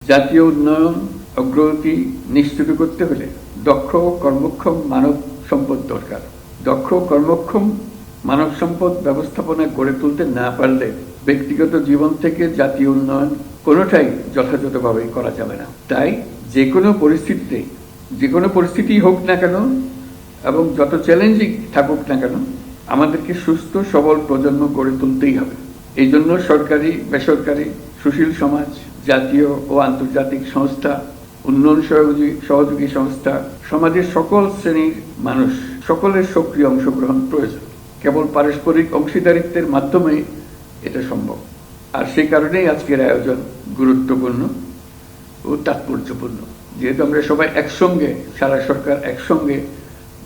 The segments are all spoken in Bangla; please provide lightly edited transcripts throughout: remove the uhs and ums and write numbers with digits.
জাতীয় উন্নয়ন অগ্রগতি নিশ্চিত করতে হলে দক্ষ ও কর্মক্ষম মানব সম্পদ দরকার। দক্ষ কর্মক্ষম মানব সম্পদ ব্যবস্থাপনা গড়ে তুলতে না পারলে ব্যক্তিগত জীবন থেকে জাতীয় উন্নয়ন কোনোটাই যথাযথভাবে করা যাবে না। তাই যে কোনো পরিস্থিতি হোক না কেন এবং যত চ্যালেঞ্জিং থাকুক না কেন, আমাদেরকে সুস্থ সবল প্রজন্ম গড়ে তুলতেই হবে। এই জন্য সরকারি, বেসরকারি, সুশীল সমাজ, জাতীয় ও আন্তর্জাতিক সংস্থা, উন্নয়ন সহযোগী সংস্থা, সমাজের সকল শ্রেণীর মানুষ, সকলের সক্রিয় অংশগ্রহণ প্রয়োজন। কেবল পারস্পরিক অংশীদারিত্বের মাধ্যমে এটা সম্ভব। আর সেই কারণেই আজকের আয়োজন গুরুত্বপূর্ণ ও তাৎপর্যপূর্ণ, যেহেতু আমরা সবাই একসঙ্গে, সারা সরকার একসঙ্গে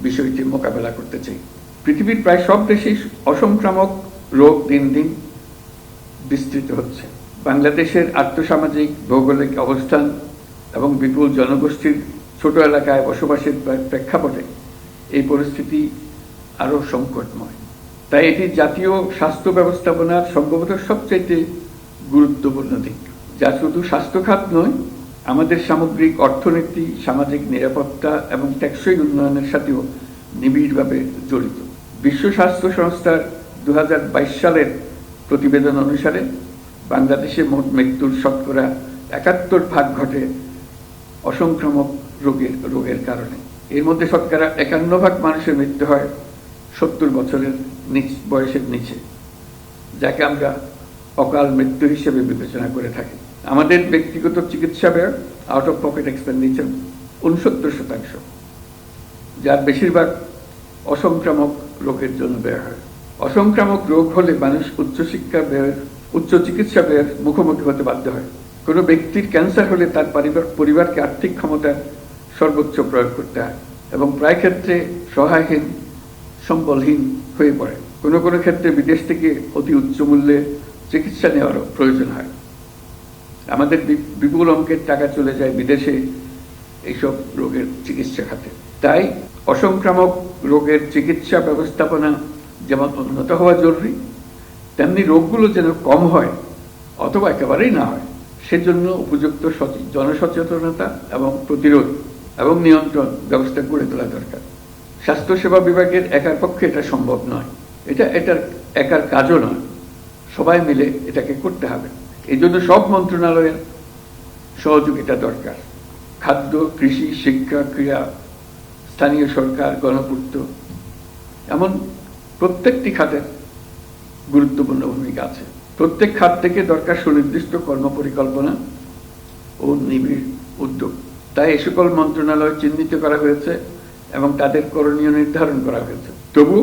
বিষয়টি মোকাবেলা করতে চাই। পৃথিবীর প্রায় সব দেশেই অসংক্রামক রোগ দিন দিন বিস্তৃত হচ্ছে। বাংলাদেশের আর্থসামাজিক ভৌগোলিক অবস্থান এবং বিপুল জনগোষ্ঠীর ছোট এলাকায় বসবাসের প্রেক্ষাপটে এই পরিস্থিতি আরও সংকটময়। তাই এটি জাতীয় স্বাস্থ্য ব্যবস্থাপনার সম্ভবত সবচাইতে গুরুত্বপূর্ণ দিক, যা শুধু স্বাস্থ্যখাত নয়, আমাদের সামগ্রিক অর্থনীতি, সামাজিক নিরাপত্তা এবং টেকসই উন্নয়নের সাথেও নিবিড়ভাবে জড়িত। বিশ্ব স্বাস্থ্য সংস্থার 2022 সালের প্রতিবেদন অনুসারে বাংলাদেশে মোট মৃত্যুর শতকরা 71% ঘটে অসংক্রামক রোগের কারণে। এর মধ্যে শতকরা 51% মানুষের মৃত্যু হয় 70 বছরের বয়সের নিচে, যাকে আমরা অকাল মৃত্যু হিসেবে বিবেচনা করে থাকি। আমাদের ব্যক্তিগত চিকিৎসা ব্যয়, আউট অফ পকেট এক্সপেন্ডিচার 69%, যার বেশিরভাগ অসংক্রামক রোগের জন্য ব্যয় হয়। অসংক্রামক রোগ হলে মানুষ উচ্চ চিকিৎসা ব্যয়ের মুখোমুখি হতে বাধ্য হয়। কোনো ব্যক্তির ক্যান্সার হলে তার পরিবারকে আর্থিক ক্ষমতার সর্বোচ্চ প্রয়োগ করতে হয় এবং প্রায় ক্ষেত্রে সহায়হীন, সম্বলহীন হয়ে পড়ে। কোনো কোনো ক্ষেত্রে বিদেশ থেকে অতি উচ্চ মূল্যে চিকিৎসা নেওয়ারও প্রয়োজন হয়। আমাদের বিপুল অঙ্কের টাকা চলে যায় বিদেশে এইসব রোগের চিকিৎসা খাতে। তাই অসংক্রামক রোগের চিকিৎসা ব্যবস্থাপনা যেমন উন্নত হওয়া জরুরি, তেমনি রোগগুলো যেন কম হয় অথবা একেবারেই না হয়, সেজন্য উপযুক্ত জনসচেতনতা এবং প্রতিরোধ এবং নিয়ন্ত্রণ ব্যবস্থা গড়ে তোলা দরকার। স্বাস্থ্যসেবা বিভাগের একার পক্ষে এটা সম্ভব নয়, এটার একার কাজও নয়, সবাই মিলে এটাকে করতে হবে। এই জন্য সব মন্ত্রণালয়ের সহযোগিতা দরকার। খাদ্য, কৃষি, শিক্ষা, ক্রীড়া, স্থানীয় সরকার, গণপূর্ত, এমন প্রত্যেকটি খাতের গুরুত্বপূর্ণ ভূমিকা আছে। প্রত্যেক খাত থেকে দরকার সুনির্দিষ্ট কর্মপরিকল্পনা ও নিবিড় উদ্যোগ। তাই এ সকল মন্ত্রণালয় চিহ্নিত করা হয়েছে এবং তাদের করণীয় নির্ধারণ করা হয়েছে। তবু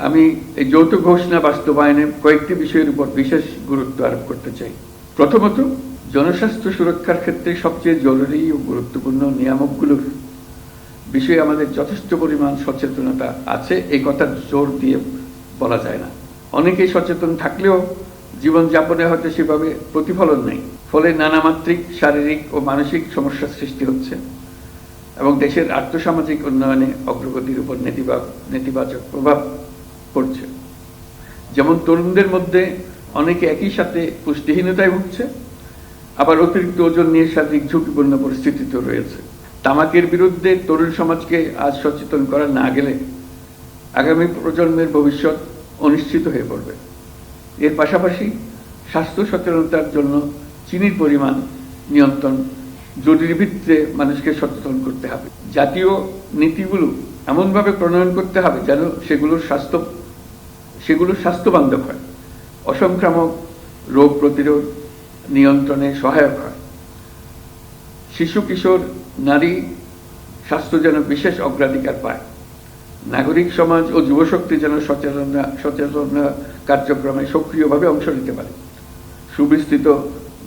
আমি এই যৌথ ঘোষণা বাস্তবায়নে কয়েকটি বিষয়ের উপর বিশেষ গুরুত্ব আরোপ করতে চাই। প্রথমত, জনস্বাস্থ্য সুরক্ষার ক্ষেত্রে সবচেয়ে জরুরি ও গুরুত্বপূর্ণ নিয়ামকগুলোর বিষয়ে আমাদের যথেষ্ট পরিমাণ সচেতনতা আছে, এই কথা জোর দিয়ে বলা যায় না। অনেকেই সচেতন থাকলেও জীবনযাপনে হয়তো সেভাবে প্রতিফলন নেই, ফলে নানামাত্রিক শারীরিক ও মানসিক সমস্যার সৃষ্টি হচ্ছে এবং দেশের আর্থসামাজিক উন্নয়নে অগ্রগতির উপর নেতিবাচক প্রভাব পড়ছে। যেমন তরুণদের মধ্যে অনেকে একই সাথে পুষ্টিহীনতায় ভুগছে, আবার অতিরিক্ত ওজন নিয়ে শারীরিক ঝুঁকিপূর্ণ পরিস্থিতিতে রয়েছে। তামাকের বিরুদ্ধে তরুণ সমাজকে আজ সচেতন করা না গেলে আগামী প্রজন্মের ভবিষ্যৎ অনিশ্চিত হয়ে পড়বে। এর পাশাপাশি স্বাস্থ্য সচেতনতার জন্য চিনির পরিমাণ নিয়ন্ত্রণ জরুরি ভিত্তিতে মানুষকে সচেতন করতে হবে। জাতীয় নীতিগুলো এমনভাবে প্রণয়ন করতে হবে যেন সেগুলো স্বাস্থ্যবান্ধব হয়, অসংক্রামক রোগ প্রতিরোধ নিয়ন্ত্রণে সহায়ক হয়। শিশু, কিশোর, নারী স্বাস্থ্য যেন বিশেষ অগ্রাধিকার পায়। নাগরিক সমাজ ও যুবশক্তি যেন সচেতনতা কার্যক্রমে সক্রিয়ভাবে অংশ নিতে পারে। সুবিস্তৃত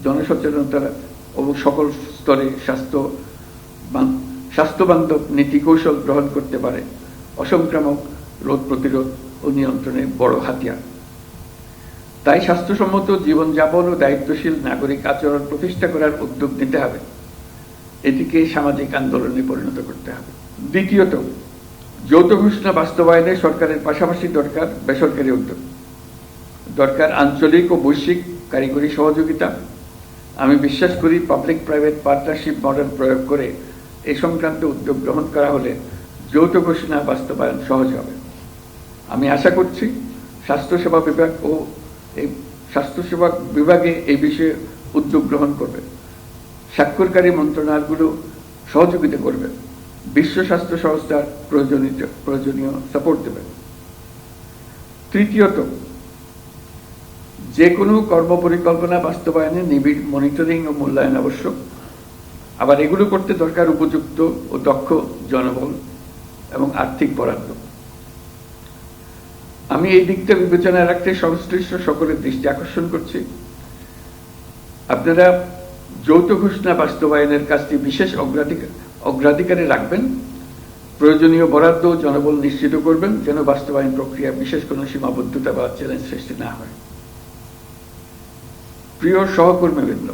জনসচেতনতা ও সকল স্তরে স্বাস্থ্যবান্ধব নীতি কৌশল গ্রহণ করতে পারে অসংক্রামক রোগ প্রতিরোধ ও নিয়ন্ত্রণে বড় হাতিয়ার। তাই স্বাস্থ্যসম্মত জীবনযাপন ও দায়িত্বশীল নাগরিক আচরণ প্রতিষ্ঠা করার উদ্যোগ নিতে হবে, এটিকে সামাজিক আন্দোলনে পরিণত করতে হবে। দ্বিতীয়ত, যৌথ ঘোষণা বাস্তবায়নে সরকারের পাশাপাশি দরকার বেসরকারি উদ্যোগ, দরকার আঞ্চলিক ও বৈশ্বিক কারিগরি সহযোগিতা, আমি বিশ্বাস করি পাবলিক প্রাইভেট পার্টনারশিপ মডেল প্রয়োগ করে এই সংক্রান্ত উদ্যোগ গ্রহণ করা হলে যৌথ ঘোষণা বাস্তবায়ন সহজ হবে। আমি আশা করছি স্বাস্থ্যসেবা বিভাগ ও এই স্বাস্থ্যসেবা বিভাগে এই বিষয়ে উদ্যোগ গ্রহণ করবে, স্বাক্ষরকারী মন্ত্রণালয়গুলো সহযোগিতা করবে, বিশ্ব স্বাস্থ্য সংস্থার প্রয়োজনীয় সাপোর্ট দেবে। তৃতীয়ত, যে কোনো কর্মপরিকল্পনা বাস্তবায়নে নিবিড় মনিটরিং ও মূল্যায়ন আবশ্যক। আবার এগুলো করতে দরকার উপযুক্ত ও দক্ষ জনবল এবং আর্থিক বরাদ্দ। আমি এই দিকটা বিবেচনায় রাখতে সংশ্লিষ্ট সকলের দৃষ্টি আকর্ষণ করছি। আপনারা যৌথ ঘোষণা বাস্তবায়নের কাজটি বিশেষ অগ্রাধিকারে রাখবেন, প্রয়োজনীয় বরাদ্দ ও জনবল নিশ্চিত করবেন যেন বাস্তবায়ন প্রক্রিয়া বিশেষ কোনো সীমাবদ্ধতা বা চ্যালেঞ্জ সৃষ্টি না হয়। প্রিয় সহকর্মীবৃন্দ,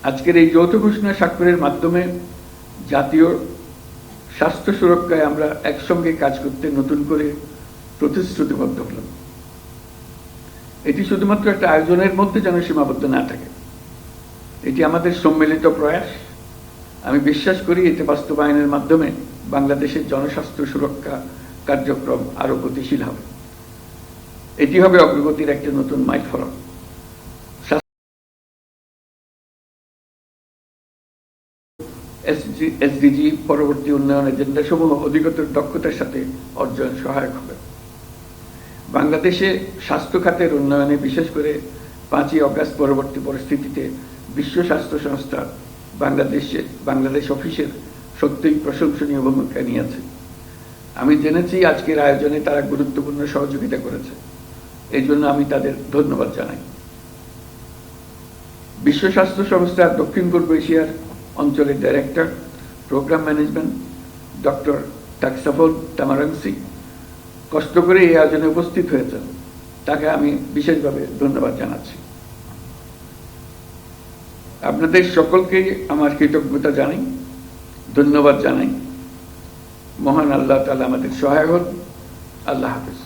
আজকের এই যৌথ ঘোষণা স্বাক্ষরের মাধ্যমে জাতীয় স্বাস্থ্য সুরক্ষায় আমরা একসঙ্গে কাজ করতে নতুন করে প্রতিশ্রুতিবদ্ধ হলাম। এটি শুধুমাত্র একটা আয়োজনের মধ্যে যেন সীমাবদ্ধ না থাকে, এটি আমাদের সম্মিলিত প্রয়াস। আমি বিশ্বাস করি এতে বাস্তবায়নের মাধ্যমে বাংলাদেশের জনস্বাস্থ্য সুরক্ষা কার্যক্রম আরো গতিশীল হবে। এটি হবে অগ্রগতির একটা নতুন মাইলফলক। এসডিজি পরবর্তী উন্নয়ন এজেন্ডা সমূহ অধিকতর দক্ষতার সাথে অর্জন সহায়ক হবে। বাংলাদেশে স্বাস্থ্য খাতের উন্নয়নে বিশেষ করে 5ই অগাস্ট পরবর্তী পরিস্থিতিতে বিশ্ব স্বাস্থ্য সংস্থা বাংলাদেশ অফিসের সত্যিই প্রশংসনীয় ভূমিকা নিয়েছে। আমি জেনেছি আজকের আয়োজনে তারা গুরুত্বপূর্ণ সহযোগিতা করেছে, এই জন্য আমি তাদের ধন্যবাদ জানাই। বিশ্ব স্বাস্থ্য সংস্থার দক্ষিণ পূর্ব এশিয়ার অঞ্চলের ডাইরেক্টর প্রোগ্রাম ম্যানেজমেন্ট ডক্টর টাকসাফল তামারাংসি কষ্ট করে এই আয়োজনে উপস্থিত হয়েছেন, তাকে আমি বিশেষভাবে ধন্যবাদ জানাচ্ছি। আপনাদের সকলকে আমার কৃতজ্ঞতা জানাই, ধন্যবাদ জানাই। মহান আল্লাহ তাআলা আমাদের সহায় হন। আল্লাহ হাফেজ।